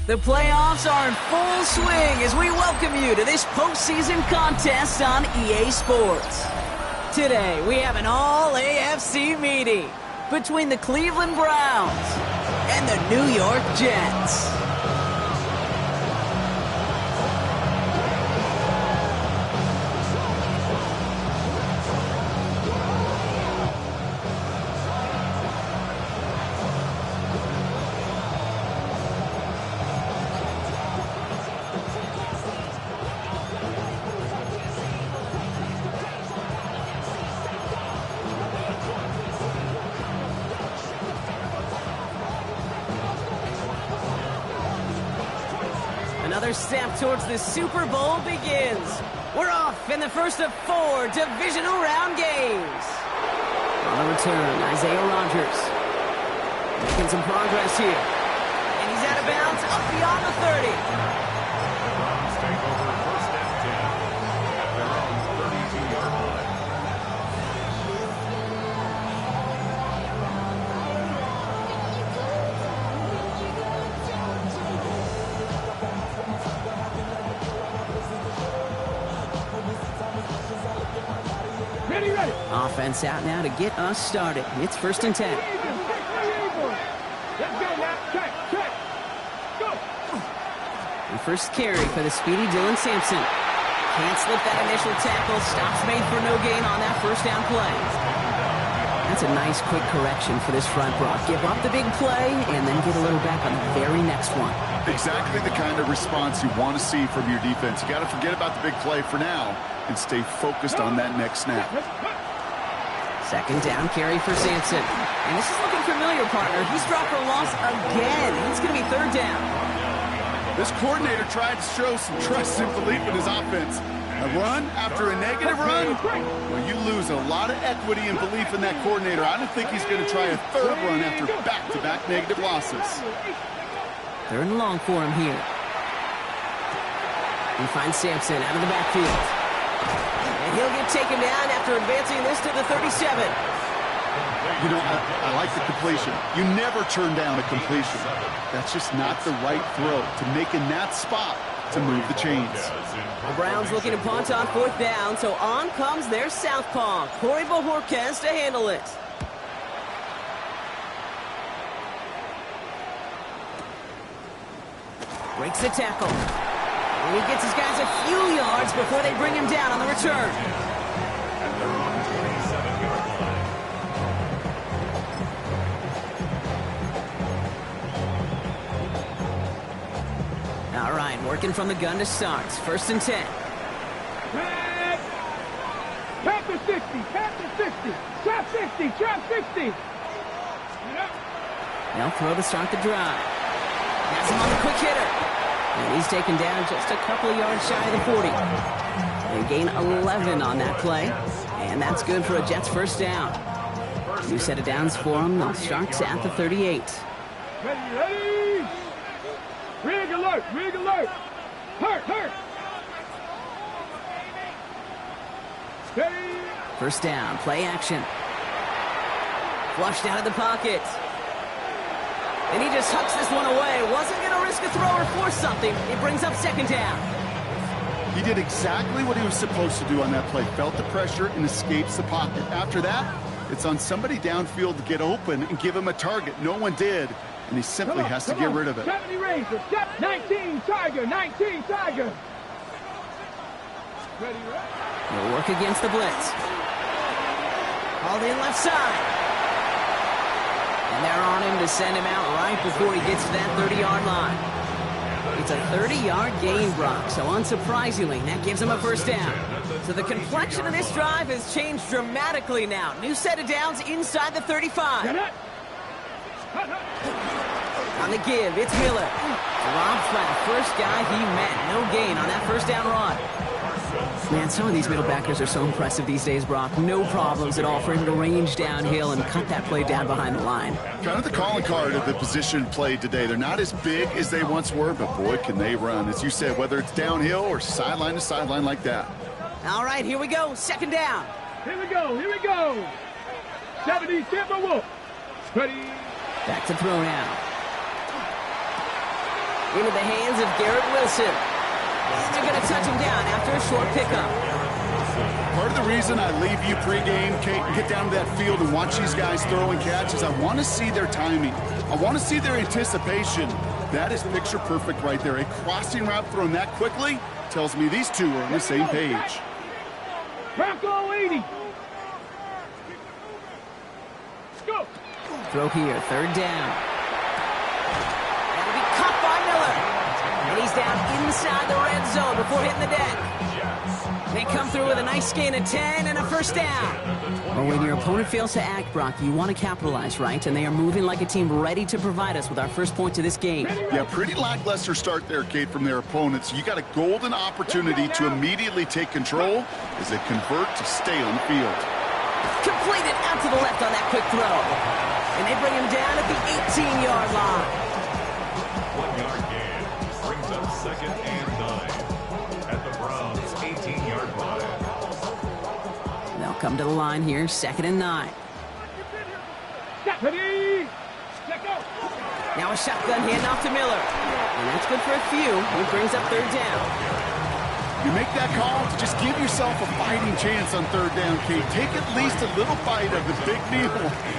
The playoffs are in full swing as we welcome you to this postseason contest on EA Sports. Today, we have an all-AFC meeting between the Cleveland Browns and the New York Jets. Another step towards the Super Bowl begins. We're off in the first of 4 divisional round games. On the return, Isaiah Rodgers making some progress here. And he's out of bounds up beyond the 30. Browns take over first and 10 at their own 32-yard line. Ready. Offense out now to get us started. It's first and 10. Let's go now. Check. Go. The first carry for the speedy Dylan Sampson. Can't slip that initial tackle. Stops made for no gain on that first down play. That's a nice quick correction for this front, Brock. Give up the big play and then get a little back on the very next one. Exactly the kind of response you want to see from your defense. You got to forget about the big play for now and stay focused on that next snap. Second down carry for Sampson. And this is looking familiar, partner. He's dropped for a loss again. It's going to be third down. This coordinator tried to show some trust and belief in his offense. A run after a negative run? Well, you lose a lot of equity and belief in that coordinator. I don't think he's going to try a third run after back-to-back negative losses. Third and long for him here. He finds Sampson out of the backfield. And he'll get taken down after advancing this to the 37. You know, I like the completion. You never turn down a completion. That's just not the right throw to make in that spot to move the chains. The Browns looking to punt on fourth down, so on comes their southpaw, Corey Bojorquez, to handle it. Breaks the tackle. And he gets his guys a few yards before they bring him down on the return. At their own 27-yard line. All right, working from the gun to start. First and 10. Panther 60. Trap 60. They'll throw to start the drive. Has him on the quick hitter. And he's taken down just a couple of yards shy of the 40. They gain 11 on that play. And that's good for a Jets first down. New set of downs for them. They'll start at the 38. Ready. Rig alert. Hurt. Steady. First down, play action. Flushed out of the pocket. And he just hucks this one away. Wasn't going to risk a throw or force something. It brings up second down. He did exactly what he was supposed to do on that play. Felt the pressure and escapes the pocket. After that, it's on somebody downfield to get open and give him a target. No one did, and he simply has to get rid of it. 70 Razor, 19 Tiger. Ready. He'll work against the blitz. Called in left side. And they're on him to send him out right before he gets to that 30-yard line. It's a 30-yard gain, Brock, so unsurprisingly, that gives him a first down. So the complexion of this drive has changed dramatically now. New set of downs inside the 35. On the give, it's Miller. Drops by the first guy he met. No gain on that first down run. Man, some of these middle backers are so impressive these days, Brock. No problems at all for him to range downhill and cut that play down behind the line. Kind of the calling card of the position played today. They're not as big as they once were, but boy, can they run. As you said, whether it's downhill or sideline to sideline like that. All right, here we go. Second down. Here we go. Here we go. 70 Timberwolves. Ready. Back to throw now. Into the hands of Garrett Wilson. And they're going to touch him down after a short pickup. Part of the reason I leave you pregame, Kate, and get down to that field and watch these guys throw and catch is I want to see their timing. I want to see their anticipation. That is picture perfect right there. A crossing route thrown that quickly tells me these two are on the same page. Bronco 80. Go. Throw here, third down. That'll be caught by Miller. And he's down inside the red zone before hitting the deck. They come through with a nice gain of 10 and a first down. Well, when your opponent fails to act, Brock, you want to capitalize, right? And they are moving like a team ready to provide us with our first point to this game. Yeah, pretty lackluster start there, Kate, from their opponents. You got a golden opportunity to immediately take control as they convert to stay on the field. Completed out to the left on that quick throw. And they bring him down at the 18-yard line. 1 yard gain brings up 2nd and 9 at the Browns' 18-yard line. They'll come to the line here, 2nd and 9. Ready. Let go. Now a shotgun handoff to Miller. And that's good for a few. It brings up third down. You make that call to just give yourself a fighting chance on third down, Kate. Take at least a little bite of the big meal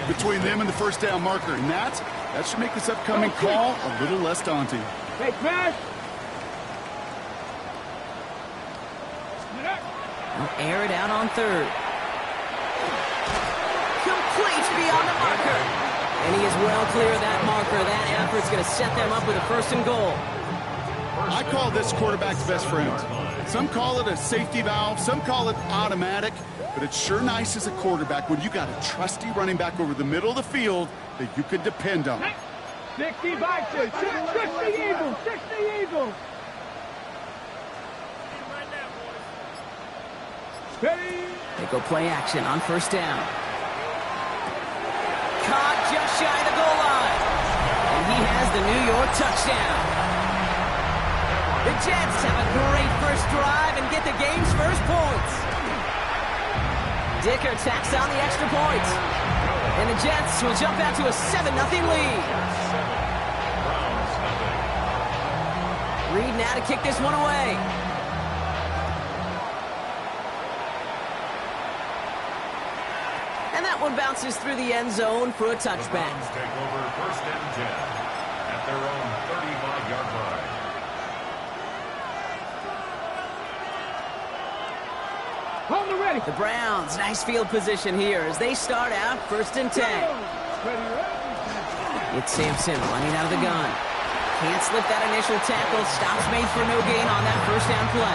between them and the first down marker. And that should make this upcoming call a little less daunting. Hey, smash. They'll air it out on third. Complete beyond the marker. And he is well clear of that marker. That effort's going to set them up with a first and goal. I call this quarterback's best friend. Some call it a safety valve, some call it automatic, but it's sure nice as a quarterback when you got a trusty running back over the middle of the field that you can depend on. 60 Vikings, 60 Eagles, 60 Eagles. Ready. They go play action on first down. Caught just shy of the goal line. And he has the New York touchdown. The Jets have a great first drive and get the game's first points. Dicker tacks on the extra point. And the Jets will jump out to a 7-0 lead. Reed now to kick this one away. And that one bounces through the end zone for a touchback. Browns take over 1st and 10 at their own 35-yard line. On the ready. The Browns, nice field position here as they start out 1st and 10. It's Sampson running out of the gun. Can't slip that initial tackle. Stops made for no gain on that first down play.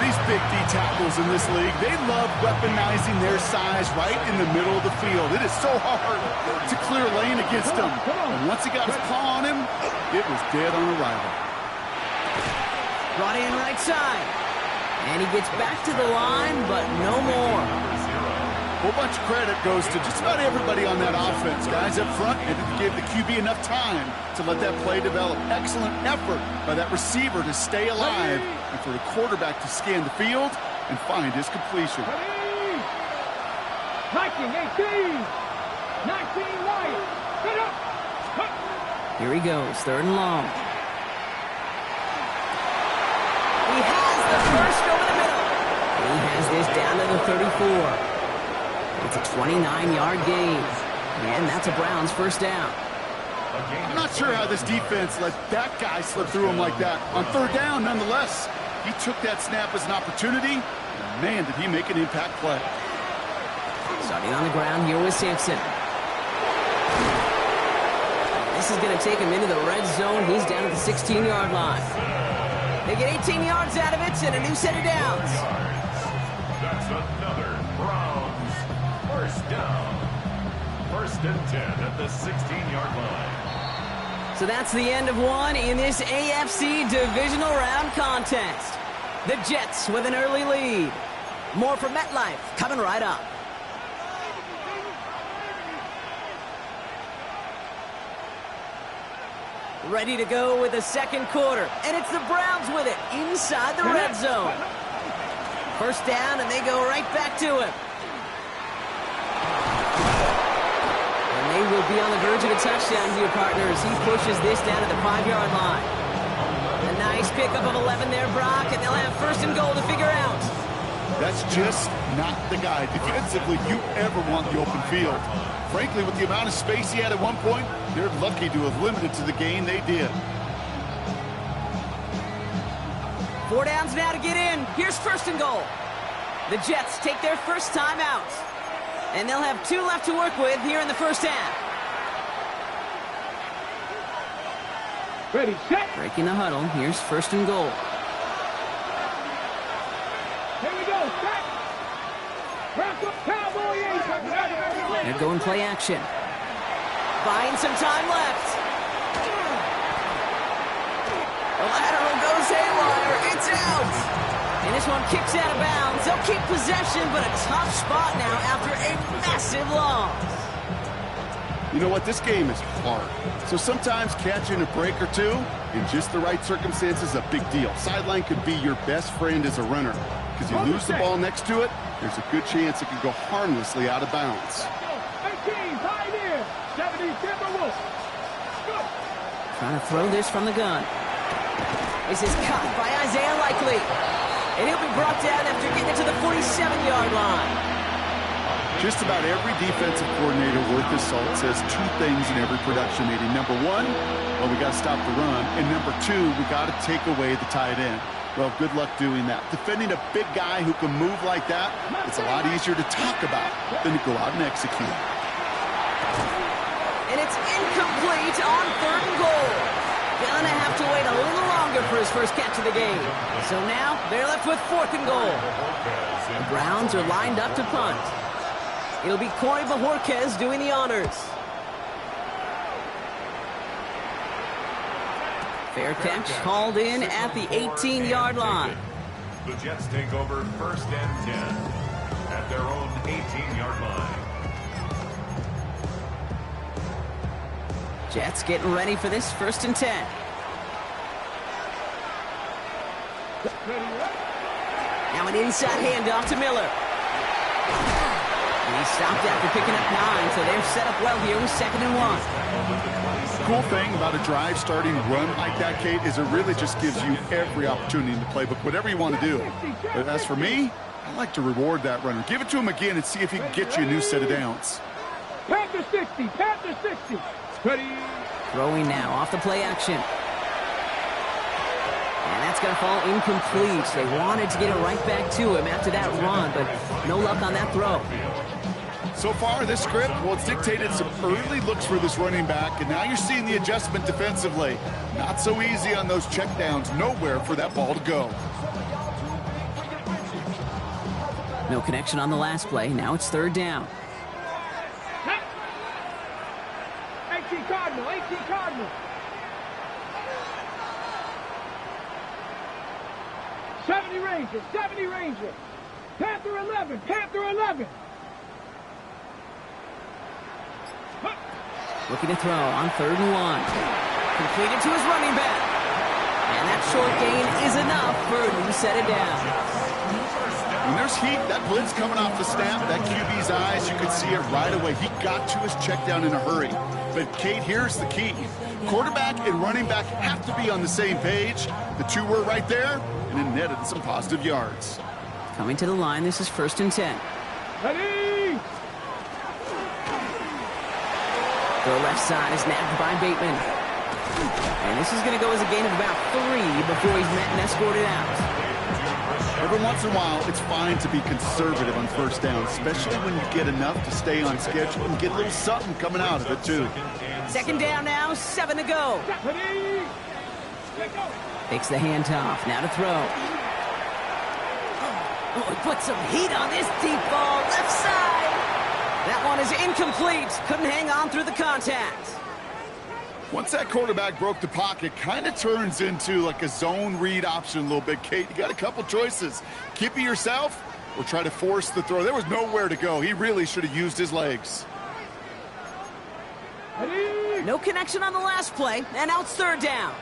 These big D tackles in this league, they love weaponizing their size right in the middle of the field. It is so hard to clear lane against him. And once he got his paw on him, it was dead on arrival. Brought in right side. And he gets back to the line, but no more. A whole bunch of credit goes to just about everybody on that offense. Guys up front, and it gave the QB enough time to let that play develop. Excellent effort by that receiver to stay alive and for the quarterback to scan the field and find his completion. Ready. Viking 18. 19 Lions. Set up. Here he goes, 3rd and long. He has the first over the middle. He has this down to the 34. It's a 29-yard gain. And that's a Browns first down. I'm not sure how this defense let that guy slip through him like that. On 3rd down, nonetheless, he took that snap as an opportunity. And man, did he make an impact play. Starting on the ground here with Sampson. This is going to take him into the red zone. He's down at the 16-yard line. They get 18 yards out of it and a new set of downs. That's another Browns first down. 1st and 10 at the 16-yard line. So that's the end of one in this AFC divisional round contest. The Jets with an early lead. More from MetLife coming right up. Ready to go with the second quarter. And it's the Browns with it inside the red zone. First down, and they go right back to him. And they will be on the verge of a touchdown here, partners. He pushes this down to the 5-yard line. A nice pickup of 11 there, Brock, and they'll have first and goal to figure out. That's just not the guy defensively you ever want the open field. Frankly, with the amount of space he had at one point, they're lucky to have limited to the gain they did. 4 downs now to get in. Here's first and goal. The Jets take their first time out. And they'll have 2 left to work with here in the first half. Ready, set. Breaking the huddle. Here's first and goal. Here we go, set. Wrap up, Cowboy. They're going play action. Buying some time left. The lateral goes haywire. It's out. And this one kicks out of bounds. They'll keep possession, but a tough spot now after a massive loss. You know what? This game is hard. So sometimes catching a break or two in just the right circumstances is a big deal. Sideline could be your best friend as a runner. Because you lose the ball next to it, there's a good chance it could go harmlessly out of bounds. 18, high there. 70, Timberwolves. Good. Trying to throw this from the gun. This is caught by Isaiah Likely. And he'll be brought down after getting it to the 47-yard line. Just about every defensive coordinator worth his salt says 2 things in every production meeting. Number 1, well, we got to stop the run. And number 2, we got to take away the tight end. Well, good luck doing that. Defending a big guy who can move like that, it's a lot easier to talk about than to go out and execute. And it's incomplete on 3rd and goal. Gonna have to wait a little longer for his first catch of the game. So now they're left with 4th and goal. The Browns are lined up to punt. It'll be Corey Bajorquez doing the honors. Fair catch called in at the 18-yard line. The Jets take over first and 10 at their own 18-yard line. Jets getting ready for this 1st and 10. Now an inside handoff to Miller. And he stopped after picking up 9, so they're set up well here with 2nd and 1. The cool thing about a drive starting run like that, Kate, is it really just gives you every opportunity in the playbook, whatever you want to do. But as for me, I like to reward that runner. Give it to him again and see if he can get you a new set of downs. Panther 60, Panther 60. Ready. Throwing now off the play action. And that's going to fall incomplete. They wanted to get it right back to him after that run, but no luck on that throw. So far, this script, well, it's dictated some early looks for this running back, and now you're seeing the adjustment defensively. Not so easy on those checkdowns. Nowhere for that ball to go. No connection on the last play. Now it's 3rd down. 18 Cardinal, 18 Cardinal. 70 Ranger, 70 Ranger. Panther 11, Panther 11. Looking to throw on 3rd and 1. Completed to his running back. And that short gain is enough for a new set of downs. When there's heat, that blitz coming off the snap, that QB's eyes, you could see it right away. He got to his check down in a hurry. But, Kate, here's the key. Quarterback and running back have to be on the same page. The 2 were right there, and it netted some positive yards. Coming to the line, this is 1st and 10. Ready. The left side is nabbed by Bateman. And this is going to go as a gain of about 3 before he's met and escorted out. Every once in a while, it's fine to be conservative on 1st down, especially when you get enough to stay on schedule and get a little something coming out of it, too. 2nd down now, 7 to go. Takes the handoff, now to throw. Oh, he put some heat on this deep ball, left side. That one is incomplete. Couldn't hang on through the contact. Once that quarterback broke the pocket, kind of turns into like a zone read option a little bit, Kate. You got a couple choices. Keep it yourself or try to force the throw. There was nowhere to go. He really should have used his legs. No connection on the last play, and now it's third down.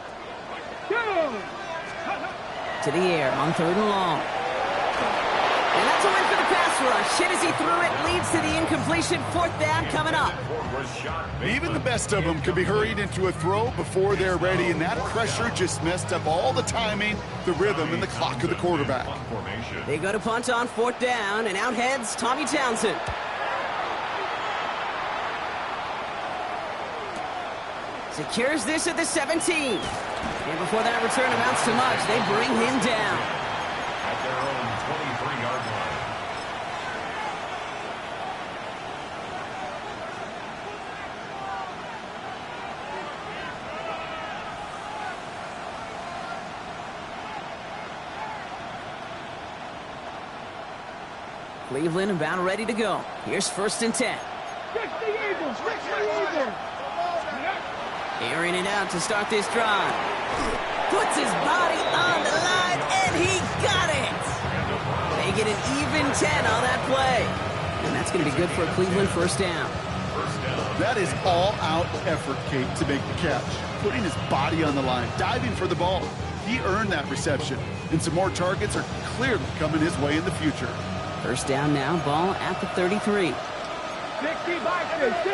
To the air on third and long. And that's a win for the pass rush. Hit as he threw it, leads to the incompletion. Fourth down coming up. Even the best of them could be hurried into a throw before they're ready, and that pressure just messed up all the timing, the rhythm, and the clock of the quarterback. They go to punt on fourth down, and out heads Tommy Townsend. Secures this at the 17. And before that return amounts to much, they bring him down. At their own 23-yard line. Cleveland about ready to go. Here's first and 10. Fix the Eagles! Fix the Eagles! Airing it out to start this drive. Puts his body on the line, and he got it! They get an even 10 on that play. And that's going to be good for a Cleveland first down. That is all-out effort, Kate, to make the catch. Putting his body on the line, diving for the ball. He earned that reception. And some more targets are clearly coming his way in the future. First down now, ball at the 33. 60 by 60.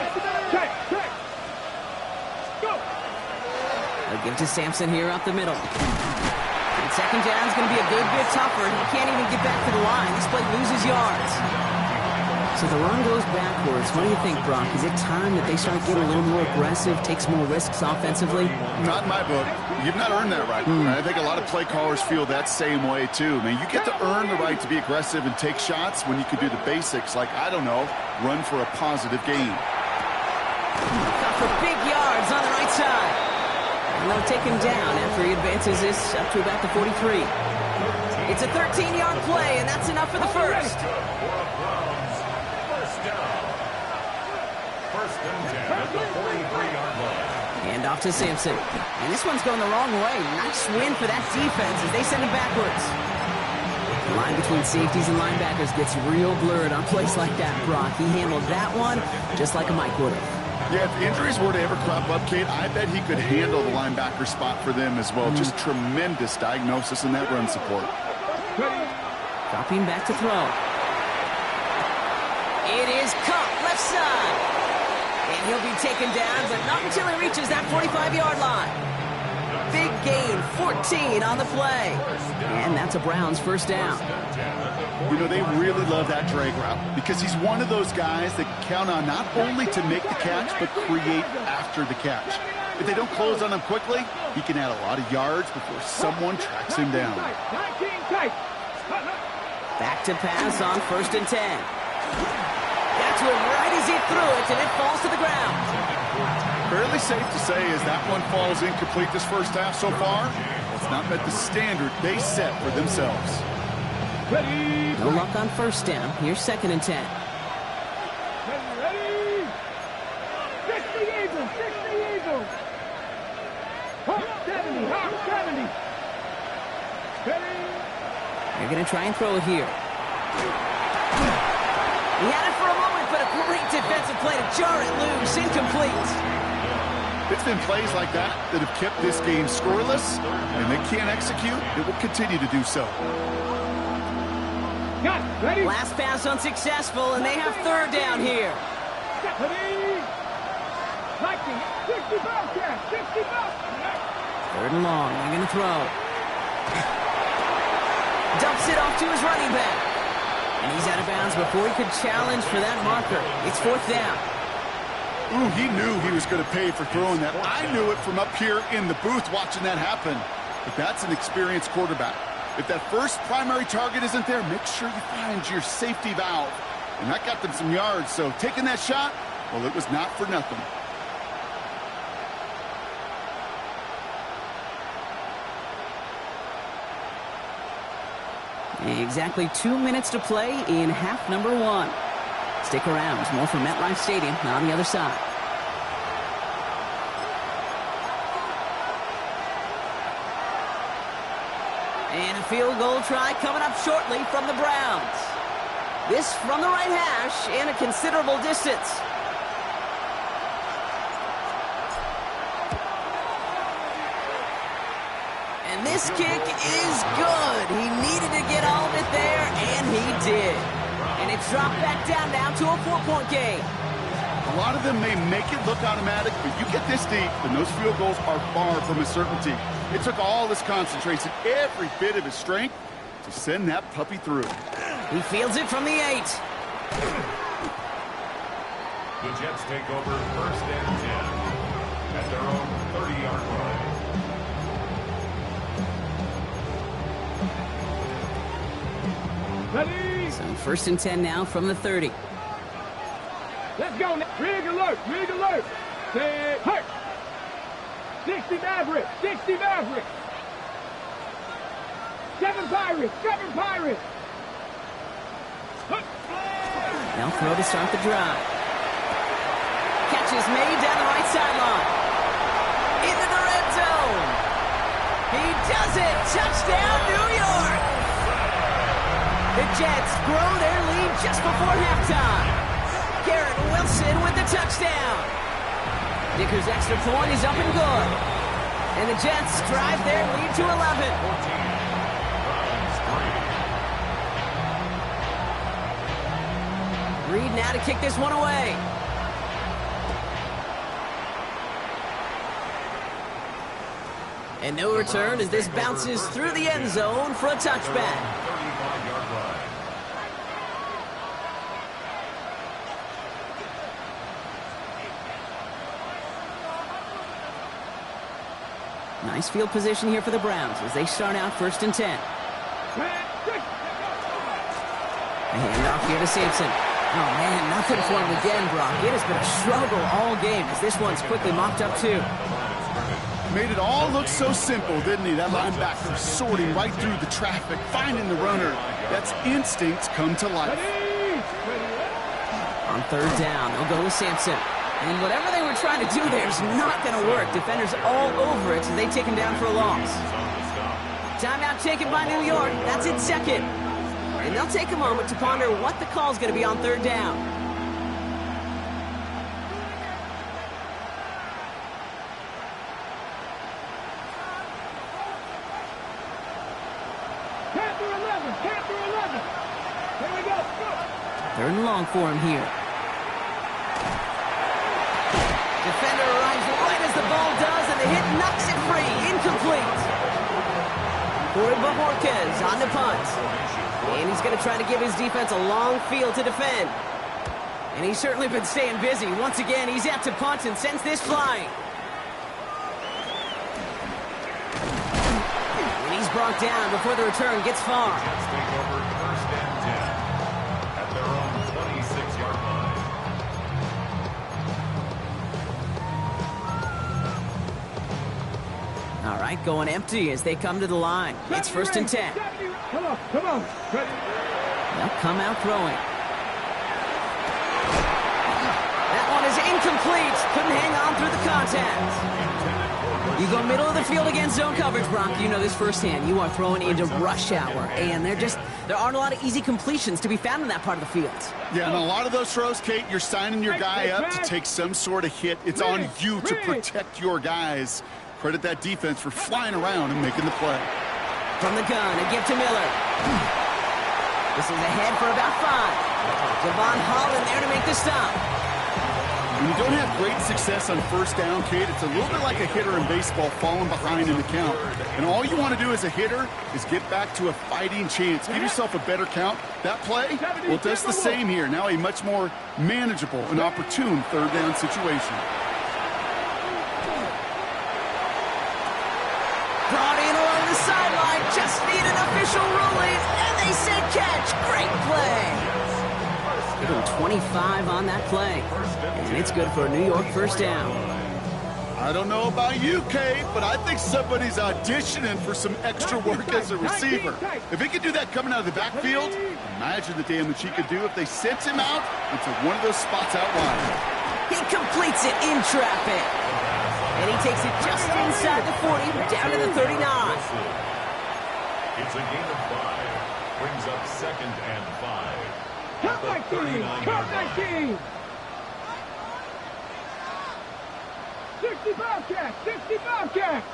Check. Go! They'll give to Sampson here up the middle. And second down's going to be a good bit tougher. He can't even get back to the line. This play loses yards. So the run goes backwards. What do you think, Brock? Is it time that they start getting a little more aggressive, take some more risks offensively? Not in my book. You've not earned that right. I think a lot of play callers feel that same way, too. I mean, you get to earn the right to be aggressive and take shots when you can do the basics, like, I don't know, run for a positive gain. Got for big yards on the right side. And they'll take him down after he advances this up to about the 43. It's a 13-yard play, and that's enough for the first. First and 10 at the 43-yard line. And off to Sampson. And this one's going the wrong way. Nice win for that defense as they send him backwards. The line between safeties and linebackers gets real blurred on plays like that, Brock. He handled that one just like a Mike would have. Yeah, if injuries were to ever crop up, Kate, I bet he could handle the linebacker spot for them as well. Just tremendous diagnosis in that run support. Dropping back to throw. It is caught left side. And he'll be taken down, but not until he reaches that 45-yard line. Big gain, 14 on the play. And that's a Browns first down. You know, they really love that drag route because he's one of those guys that count on not only to make the catch, but create after the catch. If they don't close on him quickly, he can add a lot of yards before someone tracks him down. Back to pass on first and 10. That's one right as he threw it, and it falls to the ground. Fairly safe to say as that one falls incomplete this first half so far, it's not met the standard they set for themselves. No luck on first down. Here's second and 10. Ready? 60 Eagles! 60 Eagles! Hawk 70! Hawk 70! Ready? They're going to try and throw it here. He had it for a moment, but a great defensive play to jar it loose. Incomplete. It's been plays like that that have kept this game scoreless, and they can't execute. It will continue to do so. Got it. Ready? Last pass unsuccessful, and they have third down here. Ready? 60 Bobcats! 60 Bobcats! Third and long. They're going to throw. Dumps it off to his running back. And he's out of bounds before he could challenge for that marker. It's fourth down. Ooh, he knew he was going to pay for throwing that. I knew it from up here in the booth watching that happen. But that's an experienced quarterback. If that first primary target isn't there, make sure you find your safety valve. And that got them some yards, so taking that shot, well, it was not for nothing. Exactly 2 minutes to play in half number one. Stick around. More from MetLife Stadium on the other side. And a field goal try coming up shortly from the Browns. This from the right hash and a considerable distance. And this kick is good. He needed to get all of it there, and he did. And it's dropped back down now to a 4-point game. A lot of them may make it look automatic, but you get this deep, and those field goals are far from a certainty. It took all his concentration, every bit of his strength, to send that puppy through. He fields it from the 8. The Jets take over 1st and 10 at their own 30-yard line. Ready? So 1st and 10 now from the 30. Let's go now. Rig alert. Rig alert. Say, hurt. 60 Mavericks. 60 Mavericks. 7 Pirates. 7 Pirates. They'll throw to start the drive. Catch is made down the right sideline. Into the red zone. He does it. Touchdown, New York. The Jets grow their lead just before halftime. Garrett Wilson with the touchdown. Dicker's extra point is up and good. And the Jets drive their lead to 11. Reed now to kick this one away. And no return as this bounces through the end zone for a touchback. Nice field position here for the Browns as they start out 1st and 10. A handoff here to Sampson. Oh, man, nothing for him again, Brock. It has been a struggle all game as this one's quickly mopped up, too. Made it all look so simple, didn't he? That linebacker sorting right through the traffic, finding the runner. That's instincts come to life. On 3rd down, they'll go with Sampson. And whatever they were trying to do there is not going to work. Defenders all over it as they take him down for a loss. Timeout taken by New York. That's its 2nd. And they'll take a moment to ponder what the call is going to be on 3rd down. Panther 11. Panther 11. Here we go. 3rd and long for him here. Defender arrives right as the ball does, and the hit knocks it free. Incomplete. Corey Bajorquez on the punt. And he's going to try to give his defense a long field to defend. And he's certainly been staying busy. Once again, he's out to punt and sends this flying. And he's brought down before the return gets far. Jets take over 1st and 10 at their own 26-yard line. All right, going empty as they come to the line. It's 1st and 10. Come on, come on. Ready. They'll come out throwing. That one is incomplete. Couldn't hang on through the contact. You go middle of the field against zone coverage, Brock. You know this firsthand. You are throwing into rush hour, and there aren't a lot of easy completions to be found in that part of the field. Yeah, and a lot of those throws, Kate, you're signing your guy up to take some sort of hit. It's on you to protect your guys. Credit that defense for flying around and making the play. From the gun, a give to Miller. This is ahead for about 5. Devon Holland there to make the stop. When you don't have great success on 1st down, Kate, it's a little bit like a hitter in baseball falling behind in the count. And all you want to do as a hitter is get back to a fighting chance. Give yourself a better count. That play, well, it does the same here. Now a much more manageable and opportune 3rd down situation. Brought in along the sideline, just need an official ruling, and they said catch. Great play. Give him 25 on that play, and it's good for a New York 1st down. I don't know about you, Kate, but I think somebody's auditioning for some extra work as a receiver. If he could do that coming out of the backfield, imagine the damage he could do if they sent him out into one of those spots out wide. He completes it in traffic. And he takes it just inside the 40, down to the 39. It's a gain of 5. Brings up 2nd and 5. Cut 19! Cut 19! 60 Bobcats! 60 Bobcats!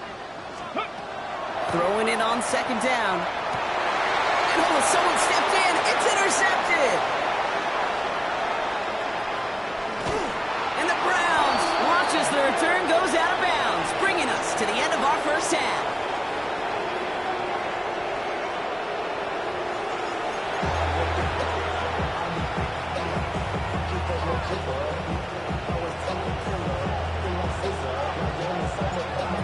Throwing it on 2nd down. And oh, someone stepped in. It's intercepted. And the Browns watch as the return goes out of bounds, bringing us to the end of our first half.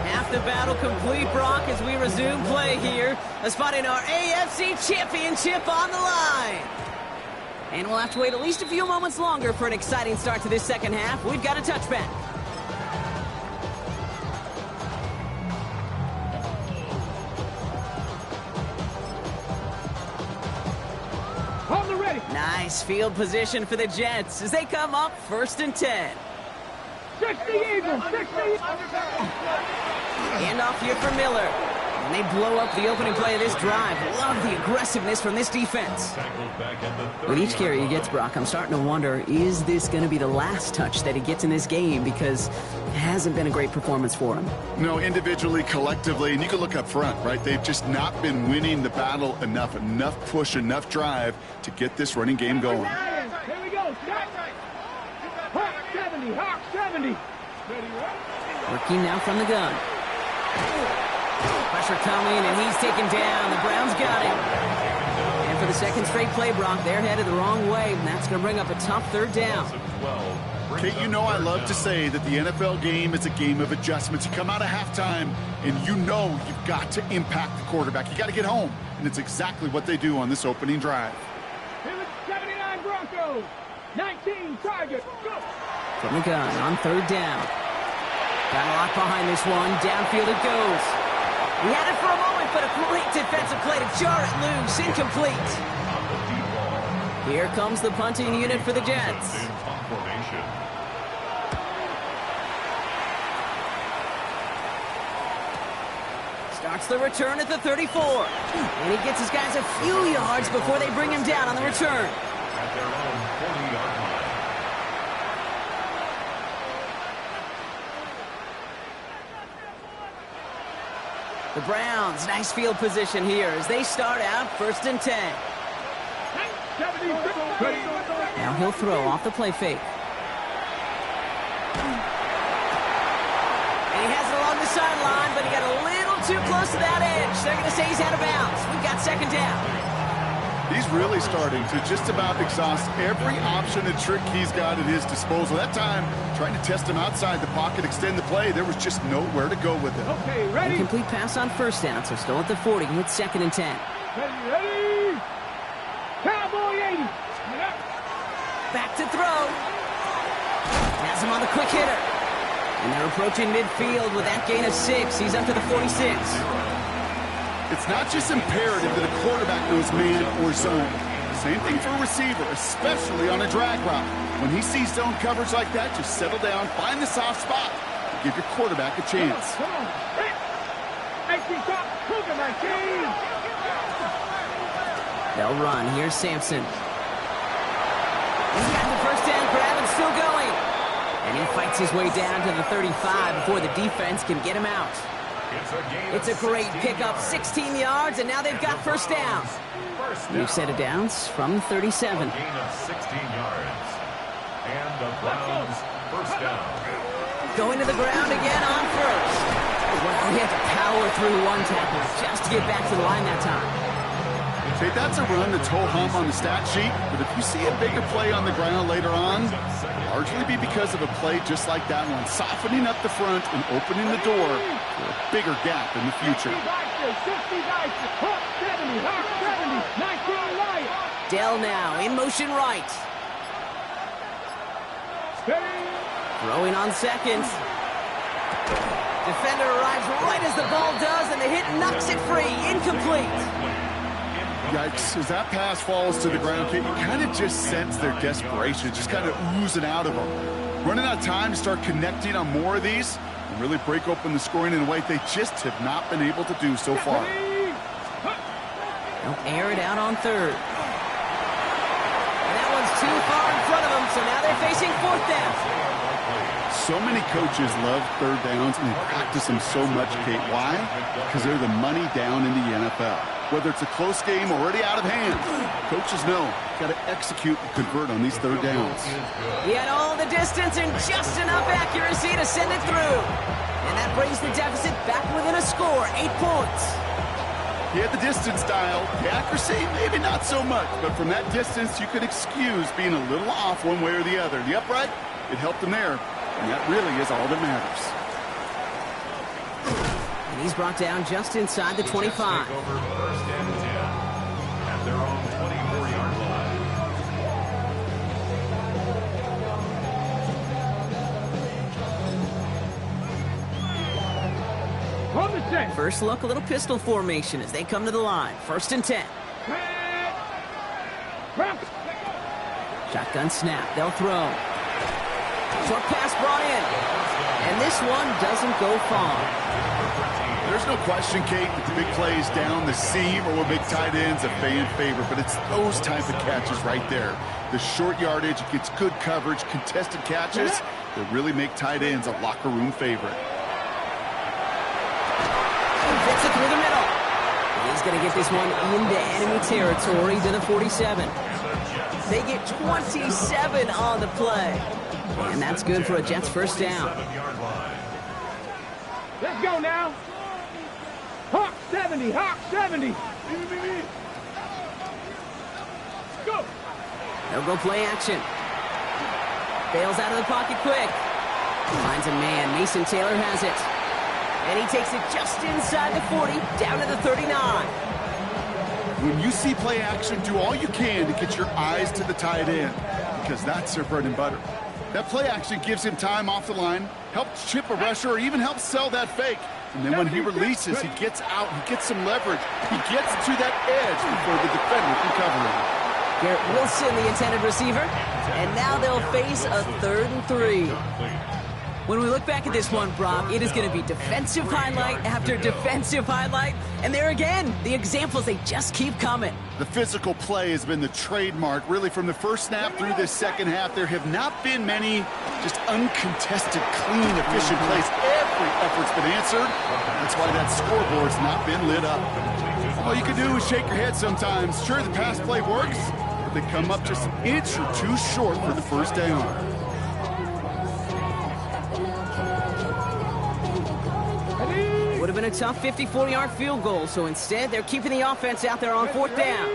Half the battle complete, Brock, as we resume play here. Spotting our AFC Championship on the line. And we'll have to wait at least a few moments longer for an exciting start to this second half. We've got a touchback. On the ready! Nice field position for the Jets as they come up 1st and 10. 60 Eagles! 60! Handoff here for Miller. And they blow up the opening play of this drive. Love the aggressiveness from this defense. With each carry he gets, Brock, I'm starting to wonder, is this going to be the last touch that he gets in this game? Because it hasn't been a great performance for him. No, individually, collectively, and you can look up front, right? They've just not been winning the battle enough push, enough drive to get this running game going. Here we go! Hawk 70! Hawk 70! Working now from the gun. Pressure coming, and he's taken down. The Browns got him. And for the second straight play, Brock, they're headed the wrong way, and that's going to bring up a tough 3rd down. Kate, you know I love to say that the NFL game is a game of adjustments. You come out of halftime, and you know you've got to impact the quarterback. You got to get home, and it's exactly what they do on this opening drive. Here is 79 Broncos! 19 target! Go! From the gun on 3rd down. Got a lot behind this one. Downfield it goes. We had it for a moment, but a great defensive play to jar it loose. Incomplete. Here comes the punting unit for the Jets. Starts the return at the 34. And he gets his guys a few yards before they bring him down on the return. At their own 40-yard line. The Browns, nice field position here as they start out 1st and 10. Now he'll throw off the play fake. And he has it along the sideline, but he got a little too close to that edge. They're going to say he's out of bounds. We've got 2nd down. He's really starting to just about exhaust every option and trick he's got at his disposal. That time, trying to test him outside the pocket, extend the play, there was just nowhere to go with it. Okay, ready? Incomplete pass on 1st down, so still at the 40. It's 2nd and 10. Ready? Cowboy 80! Back to throw. Has him on the quick hitter. And they're approaching midfield with that gain of 6. He's up to the 46. It's not just imperative that a quarterback knows man or zone. Same thing for a receiver, especially on a drag route. When he sees zone coverage like that, just settle down, find the soft spot, and give your quarterback a chance. Come on. They'll run. Here's Sampson. He's got the 1st down grab and still going. And he fights his way down to the 35 before the defense can get him out. It's a great pickup, 16 yards, and now they've got 1st down. New set of downs from 37. Gain of 16 yards. And the Browns 1st down. Going to the ground again on 1st. Well, he had to power through one tackle just to get back to the line that time. Okay, that's a run that's ho-hum on the stat sheet, but if you see a bigger play on the ground later on, it'll largely be because of a play just like that one, softening up the front and opening the door for a bigger gap in the future. Dell now in motion right. Throwing on 2nd. Defender arrives right as the ball does, and the hit knocks it free. Incomplete. Yikes, as that pass falls to the ground, Kate, you kind of just sense their desperation, just kind of oozing out of them. Running out of time to start connecting on more of these and really break open the scoring in a way they just have not been able to do so far. They'll air it out on third. And that one's too far in front of them, so now they're facing fourth down. So many coaches love third downs, and they practice them so much, Kate. Why? Because they're the money down in the NFL. Whether it's a close game already out of hand, coaches know got to execute and convert on these third downs. He had all the distance and just enough accuracy to send it through. And that brings the deficit back within a score, 8 points. He had the distance dial. The accuracy, maybe not so much. But from that distance, you could excuse being a little off one way or the other. The upright, it helped him there. And that really is all that matters. And he's brought down just inside the 25. Take over first and 10 at their own 24-yard line. On the set. First look, a little pistol formation as they come to the line. First and 10. Shotgun snap. They'll throw. Short pass brought in. And this one doesn't go far. There's no question, Kate, that the big plays down the seam or will make tight ends a fan favorite, but it's those type of catches right there. The short yardage, it gets good coverage, contested catches that really make tight ends a locker room favorite. Fits it through the middle. He's going to get this one into enemy territory to the 47. They get 27 on the play. And that's good for a Jets first down. Let's go now. Hawk 70, Hawk 70. Go. They'll go play action. Bails out of the pocket quick. Finds a man. Mason Taylor has it. And he takes it just inside the 40, down to the 39. When you see play action, do all you can to get your eyes to the tight end, because that's their bread and butter. That play action gives him time off the line, helps chip a rusher, or even helps sell that fake. And then when he releases, he gets out, he gets some leverage. He gets to that edge before the defender can cover him. Garrett Wilson, the intended receiver. And now they'll face a 3rd and 3. When we look back at this one, Brock, it is going to be defensive highlight after defensive highlight. And there again, the examples, they just keep coming. The physical play has been the trademark, really, from the first snap through this second half. There have not been many just uncontested, clean, efficient plays. Every effort's been answered. That's why that scoreboard's not been lit up. All you can do is shake your head sometimes. Sure, the pass play works, but they come up just an inch or two short for the first down. Would have been a tough 54-yard field goal, so instead they're keeping the offense out there on 4th down.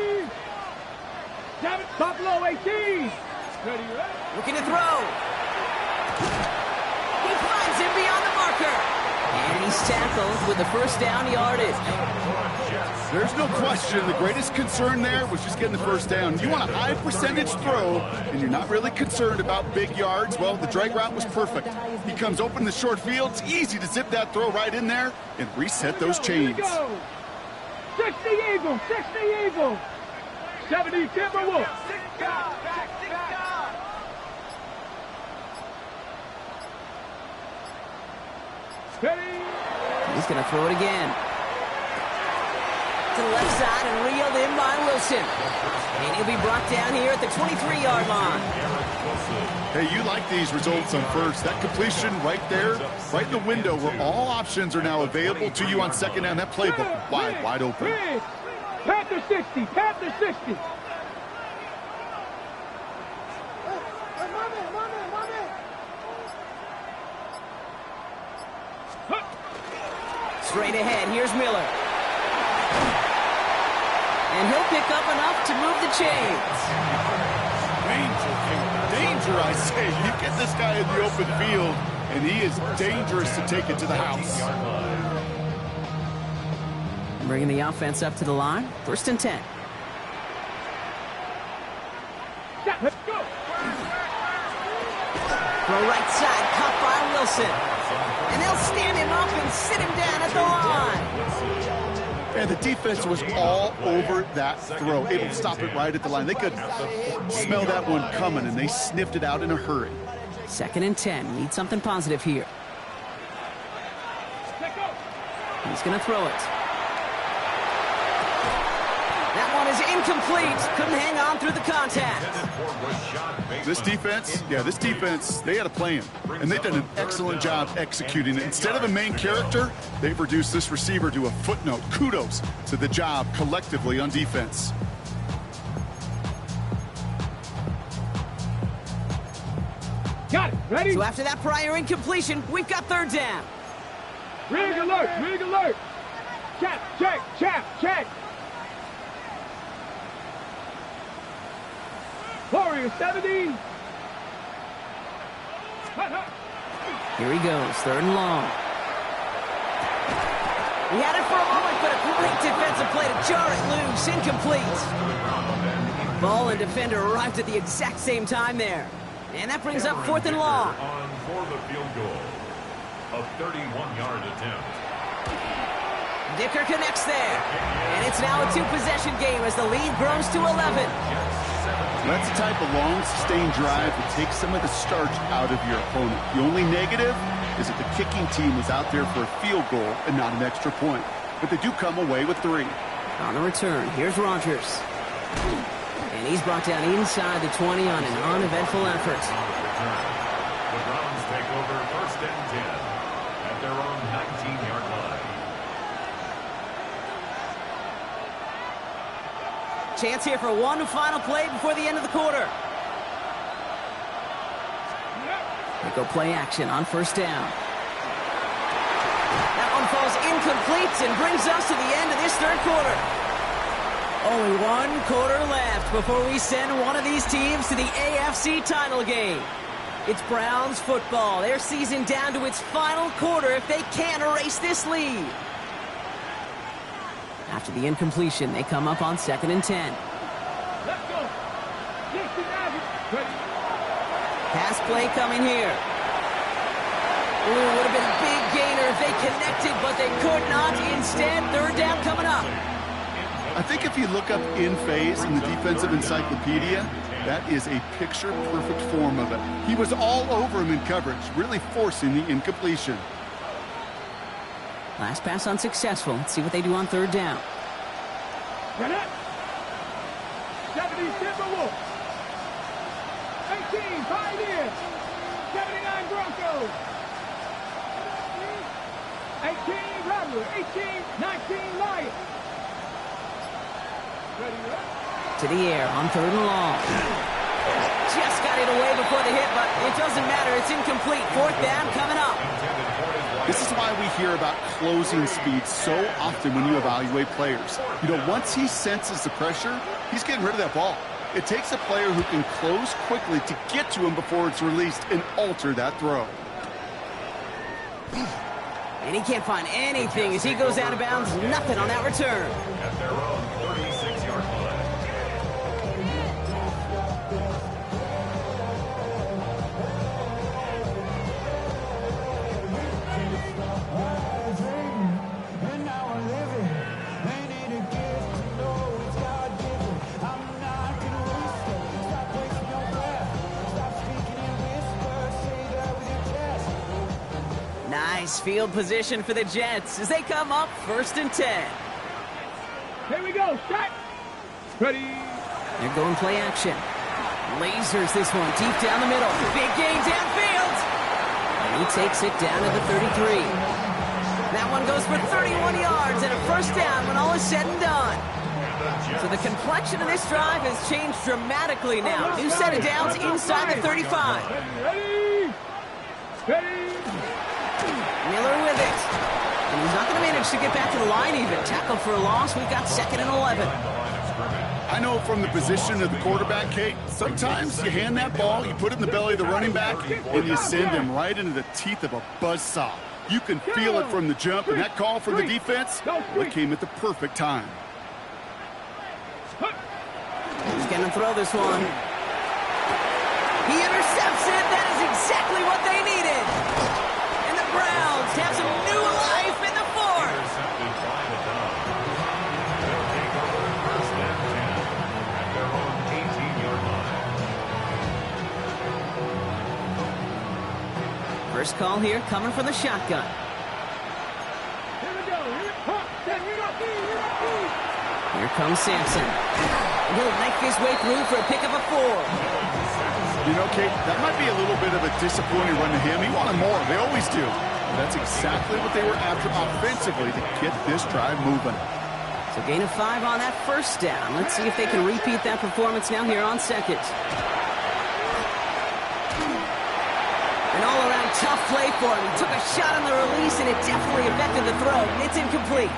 Buffalo 18. Looking to throw. He finds him beyond the marker. And he's tackled with the first down yardage. There's no question the greatest concern there was just getting the first down. You want a high percentage throw, and you're not really concerned about big yards. Well, the drag route was perfect. He comes open in the short field. It's easy to zip that throw right in there and reset those chains. 60 Eagles, 60 Eagles. 70 Timberwolves. He's going to throw it again. To the left side and reeled in by Wilson. And he'll be brought down here at the 23-yard line. Hey, you like these results on first. That completion right there, right in the window where all options are now available to you on second down. That playbook wide open. Panther 60, Panther 60. Straight ahead, here's Miller. And he'll pick up enough to move the chains. Danger, I say. You get this guy in the open field, and he is dangerous to take it to the house. Bringing the offense up to the line. 1st and 10. Let's go. Throw right side, caught by Wilson. And they'll stand him up and sit him down at the line. And the defense was all over that throw, able to stop it right at the line. They could smell that one coming, and they sniffed it out in a hurry. 2nd and 10. Need something positive here. He's going to throw it. is incomplete. Couldn't hang on through the contact. This defense, they had a plan, and they've done an excellent job executing it. Instead of a main character, they've reduced this receiver to a footnote. Kudos to the job collectively on defense. Got it. Ready? So after that prior incompletion, we've got third down. Rig alert. Rig alert. Check. Warrior 70. Here he goes, third and long. He had it for a moment, but a great defensive play to jar it loose. Incomplete. Ball and defender arrived at the exact same time there. And that brings up fourth and long. On for the field goal. A 31-yard attempt. Dicker connects there. And it's now a two-possession game as the lead grows to 11. That's the type of long, sustained drive that takes some of the starch out of your opponent. The only negative is that the kicking team is out there for a field goal and not an extra point. But they do come away with 3. On the return, here's Rodgers. And he's brought down inside the 20 on an uneventful effort. The Browns take over first and 10 at their own 19-yard line. Chance here for one final play before the end of the quarter. They go play action on first down. That one falls incomplete and brings us to the end of this third quarter. Only one quarter left before we send one of these teams to the AFC title game. It's Browns football. Their season down to its final quarter if they can't erase this lead. After the incompletion, they come up on 2nd and 10. Let's go. Pass play coming here. Ooh, would have been a big gainer if they connected, but they could not. Instead, third down coming up. I think if you look up in phase in the defensive encyclopedia, that is a picture-perfect form of it. He was all over him in coverage, really forcing the incompletion. Last pass unsuccessful. Let's see what they do on third down. Get it. 70 Timberwolves. 18 Pioneers. 79 Broncos. 18 Rattler. 18-19 Lions. To the air on third and long. Just got it away before the hit, but it doesn't matter. It's incomplete. Fourth down coming up. This is why we hear about closing speed so often when you evaluate players. You know, once he senses the pressure, he's getting rid of that ball. It takes a player who can close quickly to get to him before it's released and alter that throw. And he can't find anything as he goes out of bounds. Nothing on that return. At their own 36-yard line. Nice field position for the Jets as they come up 1st and 10. Here we go. Shot. Ready. They're going play action. Lasers this one deep down the middle. Big gain downfield. And he takes it down to the 33. That one goes for 31 yards and a first down when all is said and done. So the complexion of this drive has changed dramatically now. New set of downs inside the 35. Ready. Ready. Miller with it. And he's not going to manage to get back to the line even. Tackle for a loss. We've got 2nd and 11. I know from the position of the quarterback, Kate, sometimes you hand that ball, you put it in the belly of the running back, and you send him right into the teeth of a buzzsaw. You can feel it from the jump, and that call from the defense, well, it came at the perfect time. He's going to throw this one. He intercepts it. That is exactly what they needed. And the Browns have some new life in the fourth. Intercepted by the dog. They'll take over first and 10 at their own 18-yard line. First call here coming from the shotgun. Here we go. Here we go. Here comes Sampson. And he'll knife his way through for a pick of a 4. You know, Kate, that might be a little bit of a disappointing run to him. He wanted more. They always do. That's exactly what they were after offensively to get this drive moving. So gain of 5 on that first down. Let's see if they can repeat that performance now here on second. An all-around tough play for him. He took a shot on the release, and it definitely affected the throw. It's incomplete.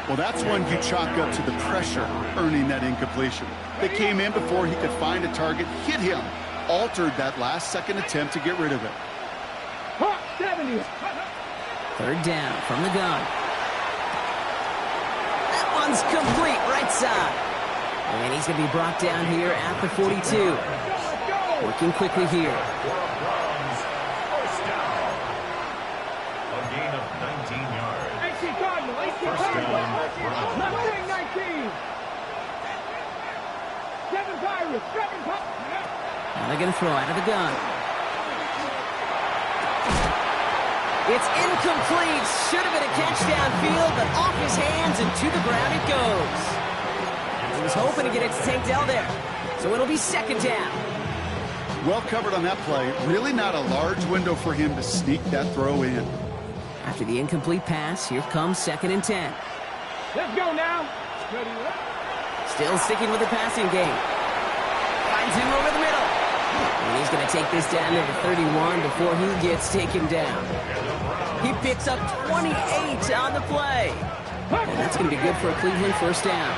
Well, that's one you chalk up to the pressure earning that incompletion. They came in before he could find a target, hit him, altered that last-second attempt to get rid of it. 70. Third down from the gun. That one's complete, right side. And he's going to be brought down here at the 42. Working quickly here. First down. A gain of 19 yards. First down, Browns. Nothing, 19. 7 Pirates. 7 Pirates. Now they're going to throw out of the gun. It's incomplete. Should have been a catch downfield, but off his hands and to the ground it goes. He was hoping to get it to Tank Dell there. So it'll be second down. Well covered on that play. Really not a large window for him to sneak that throw in. After the incomplete pass, here comes second and 10. Let's go now. Ready, Still sticking with the passing game. Finds him over the middle. And he's going to take this down to the 31 before he gets taken down. He picks up 28 on the play. And that's going to be good for a Cleveland first down.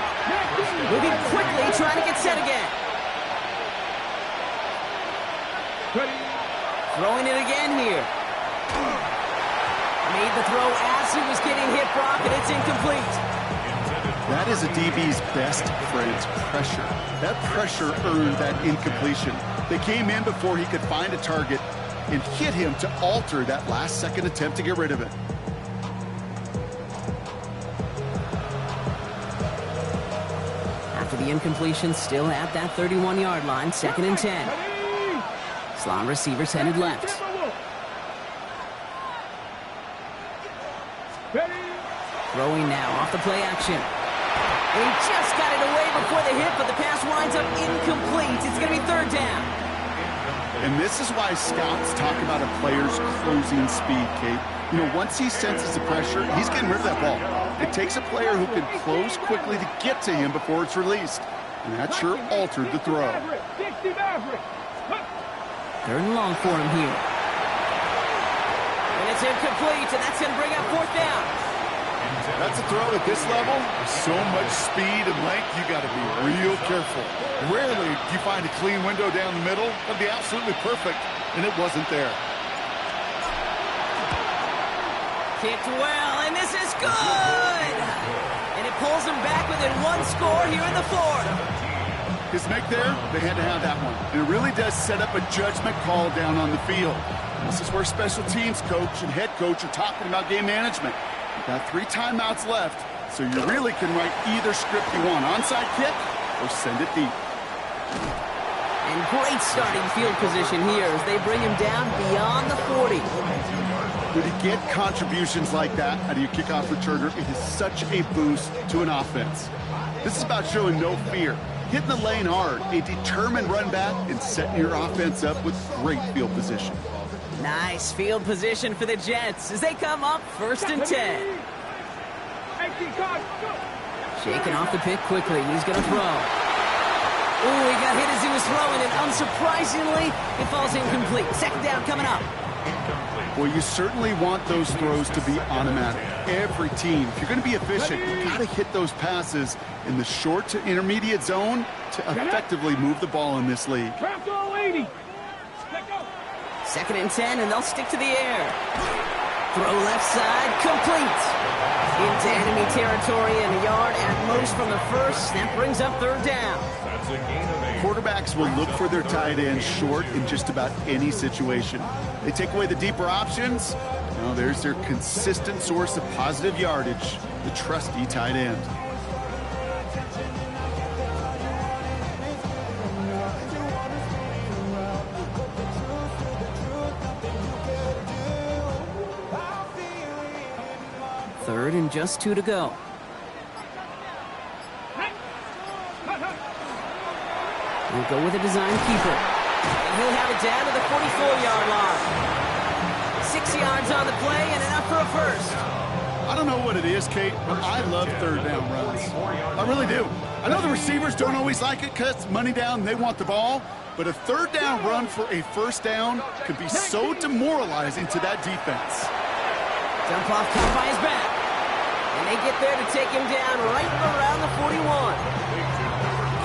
Moving quickly, trying to get set again. Throwing it again here. Made the throw as he was getting hit, Brock, and it's incomplete. That is a DB's best friend, pressure. That pressure earned that incompletion. They came in before he could find a target and hit him to alter that last-second attempt to get rid of it. After the incompletion, still at that 31-yard line, second and 10. Slot receivers headed left. Throwing now off the play action. And he just got it away before the hit, but the pass winds up incomplete. It's going to be third down. And this is why scouts talk about a player's closing speed, Kate. You know, once he senses the pressure, he's getting rid of that ball. It takes a player who can close quickly to get to him before it's released. And that sure altered the throw. Third and long for him here. And it's incomplete, and that's going to bring up fourth down. That's a throw at this level. So much speed and length, you got to be real careful. Rarely do you find a clean window down the middle. That'd be absolutely perfect, and it wasn't there. Kicked well, and this is good! And it pulls them back within one score here in the fourth. His make there, they had to have that one. And it really does set up a judgment call down on the field. This is where special teams coach and head coach are talking about game management. You've got 3 timeouts left, so you really can write either script you want. Onside kick or send it deep. And great starting field position here as they bring him down beyond the 40. When you get contributions like that out of your kickoff returner, it is such a boost to an offense. This is about showing no fear, hitting the lane hard, a determined run back, and setting your offense up with great field position. Nice field position for the Jets as they come up first and 10. Shaking off the pick quickly. He's going to throw. Ooh, he got hit as he was throwing, and unsurprisingly, it falls incomplete. Second down coming up. Well, you certainly want those throws to be automatic. Every team, if you're going to be efficient, you got to hit those passes in the short to intermediate zone to effectively move the ball in this league. Second and 10, and they'll stick to the air. Throw left side, complete. Into enemy territory and a yard at most from the first. That brings up third down. That's a gain of 8. Quarterbacks will look for their tight end short in just about any situation. They take away the deeper options. Well, there's their consistent source of positive yardage, the trusty tight end. Third and just 2 to go. We'll go with a design keeper. And he'll have it down to the 44-yard line. 6 yards on the play and enough for a first. I don't know what it is, Kate, but I love third down runs. I really do. I know the receivers don't always like it because it's money down and they want the ball, but a third down run for a first down could be so demoralizing to that defense. Dump off caught by his back. And they get there to take him down right around the 41.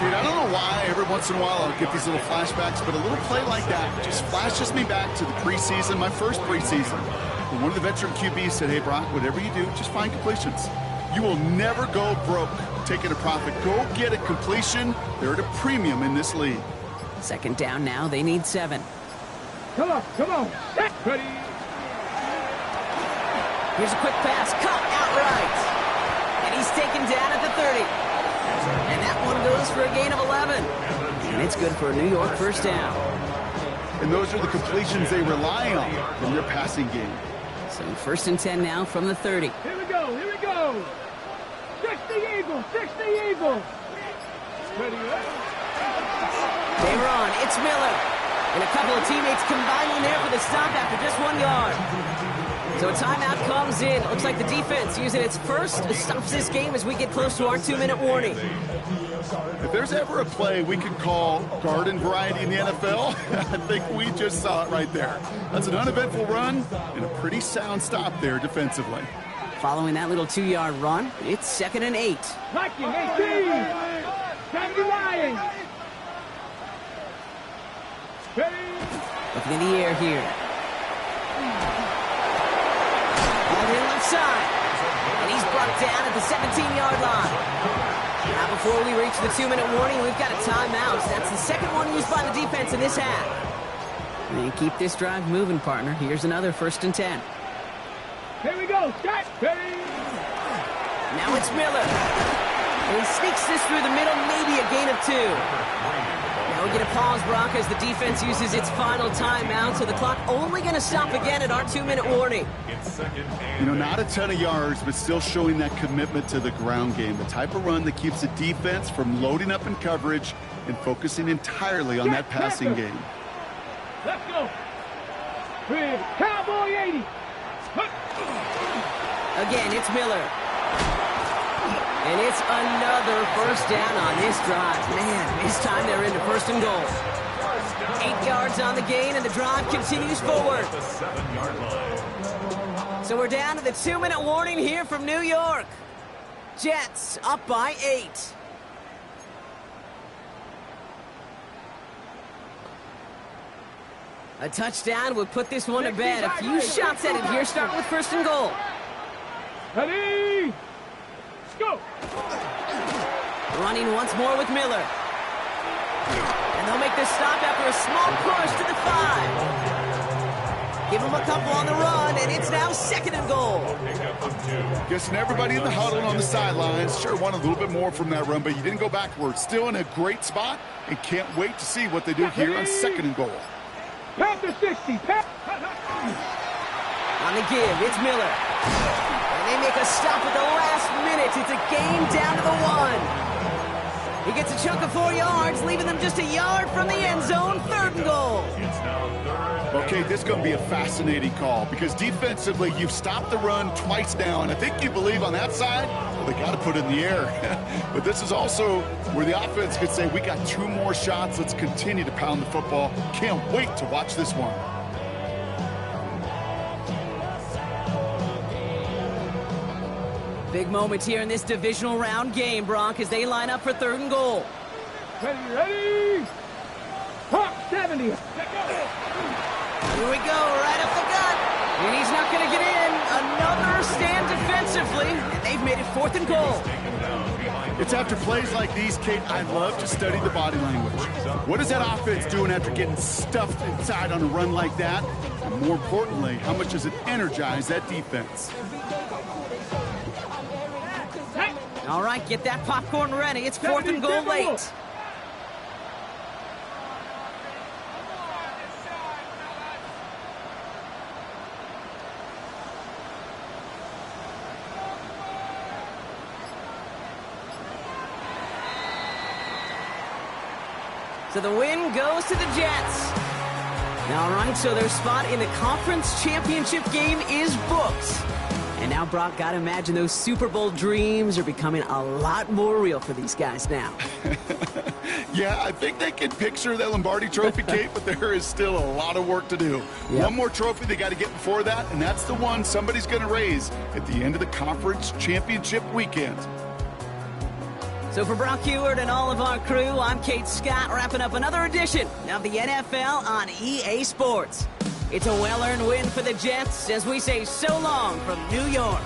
Kate, I don't know why every once in a while I'll get these little flashbacks, but a little play like that just flashes me back to the preseason, my first preseason. And one of the veteran QBs said, hey, Brock, whatever you do, just find completions. You will never go broke taking a profit. Go get a completion. They're at a premium in this league. Second down now. They need 7. Come on, come on. Ready. Here's a quick pass. Caught outright. And he's taken down at the 30. And that one goes for a gain of 11. And it's good for a New York first down. And those are the completions they rely on in their passing game. So first and 10 now from the 30. Here we go, here we go. 60 Eagles, 60 Eagles. Ready, They run. It's Miller. And a couple of teammates combining there for the stop after just 1 yard. So a timeout comes in. Looks like the defense using its first stops this game as we get close to our 2-minute warning. If there's ever a play we could call garden variety in the NFL, I think we just saw it right there. That's an uneventful run and a pretty sound stop there defensively. Following that little 2-yard run, it's 2nd and 8. Liking 18. Time to Lions. Looking in the air here. Ball in left side. And he's brought down at the 17-yard line. Now before we reach the 2-minute warning, we've got a timeout. That's the second one used by the defense in this half. And keep this drive moving, partner. Here's another 1st and 10. Here we go. Start. Ready. Now it's Miller. And he sneaks this through the middle, maybe a gain of 2. Now we get a pause, Brock, as the defense uses its final timeout, so the clock only going to stop again at our 2-minute warning. You know, not a ton of yards, but still showing that commitment to the ground game, the type of run that keeps the defense from loading up in coverage and focusing entirely on that passing game. Let's go. Cowboy 80. Again, it's Miller. And it's another first down on this drive. Man, this time they're into 1st and goal. 8 yards on the gain, and the drive continues forward. So we're down to the 2-minute warning here from New York. Jets up by 8. A touchdown would put this one to bed. A few shots at it here, starting with 1st and goal. Ready. Let's go. Running once more with Miller. And they'll make this stop after a small push to the 5. Give him a couple on the run, and it's now 2nd and goal. Guessing everybody in the huddle on the sidelines sure wanted a little bit more from that run, but you didn't go backwards. Still in a great spot, and can't wait to see what they do here on 2nd and goal. Pass to 60. On the give, it's Miller. And they make a stop at the last minute. It's a gain down to the 1. He gets a chunk of 4 yards, leaving them just a yard from the end zone. 3rd and goal. Okay, this is going to be a fascinating call because defensively, you've stopped the run twice now, and I think you believe on that side, well, they got to put it in the air. But this is also where the offense could say, we got 2 more shots. Let's continue to pound the football. Can't wait to watch this one. Big moment here in this divisional round game, Brock, as they line up for 3rd and goal. Ready. Hawk 70. Here we go, right up the gut. And he's not going to get in. Another stand defensively. And they've made it 4th and goal. It's after plays like these, Kate, I love to study the body language. What is that offense doing after getting stuffed inside on a run like that? And more importantly, how much does it energize that defense? All right, get that popcorn ready. It's 4th and goal late. So the win goes to the Jets. All right, so their spot in the conference championship game is booked. And now, Brock, gotta imagine those Super Bowl dreams are becoming a lot more real for these guys now. Yeah, I think they can picture that Lombardi Trophy, Kate, but there is still a lot of work to do. Yep. One more trophy they got to get before that, and that's the one somebody's going to raise at the end of the conference championship weekend. So for Brock Heward and all of our crew, I'm Kate Scott, wrapping up another edition of the NFL on EA Sports. It's a well-earned win for the Jets as we say so long from New York.